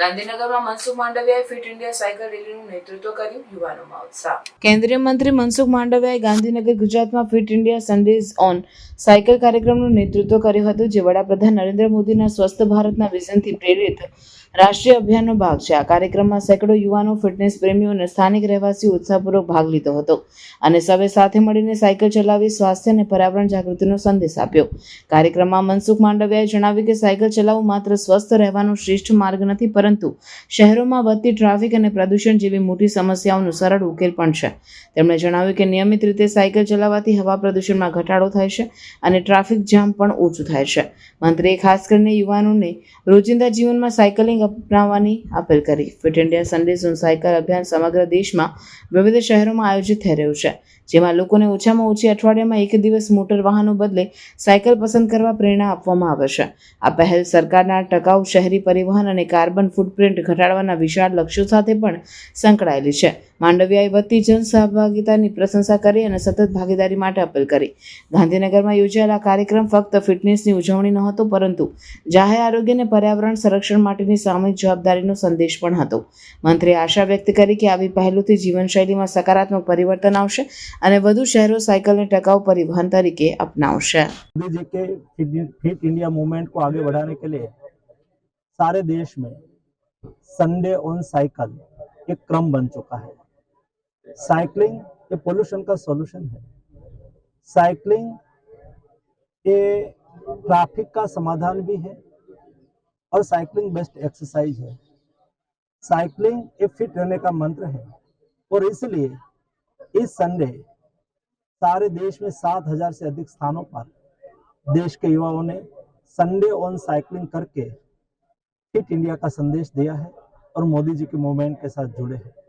ગાંધીનગરમાં મનસુખ માંડવિયાએ fit India cycle રેલીનું નેતૃત્વ કર્યું, યુવાનોમાં ઉત્સાહ। કેન્દ્રીય મંત્રી મનસુખ માંડવિયાએ ગાંધીનગર ગુજરાતમાં fit India Sundays on cycle કાર્યક્રમનું નેતૃત્વ કર્યું હતું, જે વડાપ્રધાન નરેન્દ્ર મોદીના સ્વસ્થ ભારતના વિઝનથી પ્રેરિત રાષ્ટ્રીય અભિયાનનો ભાગ છે। આ કાર્યક્રમમાં સેંકડો યુવાનો, ફિટનેસ પ્રેમીઓ અને સ્થાનિક રહેવાસીઓ ઉત્સાહપૂર્વક ભાગ લીધો હતો અને સૌએ સાથે મળીને સાયકલ ચલાવી સ્વાસ્થ્ય અને પર્યાવરણ જાગૃતિનો સંદેશ આપ્યો। કાર્યક્રમમાં મનસુખ માંડવિયાએ જણાવ્યું કે સાયકલ ચલાવવું માત્ર સ્વસ્થ રહેવાનો શ્રેષ્ઠ માર્ગ નથી, પરંતુ શહેરોમાં વધતી ટ્રાફિક અને પ્રદૂષણ જેવી મોટી સમસ્યાઓનો સરળ ઉકેલ પણ છે। તેમણે જણાવ્યું કે નિયમિત રીતે સાયકલ ચલાવવાથી હવા પ્રદૂષણમાં ઘટાડો થાય છે અને ટ્રાફિક જામ પણ ઓછું થાય છે। મંત્રીએ ખાસ કરીને યુવાનોને રોજિંદા જીવનમાં સાયકલિંગ અપનાવવાની અપીલ કરી। Fit India Sundays on cycle અભિયાન સમગ્ર દેશમાં વિવિધ શહેરોમાં આયોજિત થઈ રહ્યું છે, જેમાં લોકોને ઓછામાં ઓછી અઠવાડિયામાં એક દિવસ મોટર વાહનો બદલે સાયકલ પસંદ કરવા પ્રેરણા આપવામાં આવે છે। આ પહેલ સરકારના ટકાઉ શહેરી પરિવહન અને કાર્બન ફૂટપ્રિન્ટ ઘટાડવાના વિશાળ લક્ષ્યો સાથે પણ સંકળાયેલી છે। માંડવિયાએ વધતી જન સહભાગિતાની પ્રશંસા કરી અને સતત ભાગીદારી માટે અપીલ કરી। ગાંધીનગરમાં યોજાયેલ આ કાર્યક્રમ ફક્ત ફિટનેસની ઉજવણી નહોતો, પરંતુ જાહેર આરોગ્ય અને પર્યાવરણ સંરક્ષણ માટેની સામૂહિક જવાબદારીનો સંદેશ પણ હતો। મંત્રીએ આશા વ્યક્ત કરી કે આવી પહેલોથી જીવનશૈલીમાં સકારાત્મક પરિવર્તન આવશે અને વધુ શહેરો સાયકલને टकाऊ परिवहन तरीके अपनावशे। मोदी जी के फिट इंडिया मूवमेंट को आगे बढ़ाने के लिए सारे देश में संडे ऑन साइकिल एक क्रम बन चुका है। साइकिलिंग ये पोल्यूशन का सॉल्यूशन है। साइकिलिंग ये ट्रैफिक का समाधान भी है और साइकिलिंग बेस्ट एक्सरसाइज है। साइकिलिंग ये फिट रहने का मंत्र है और इसलिए इस संडे सारे देश में 7,000 से अधिक स्थानों पर देश के युवाओं ने संडे ऑन साइकिलिंग करके फिट इंडिया का संदेश दिया है और मोदी जी के मूवमेंट के साथ जुड़े हैं।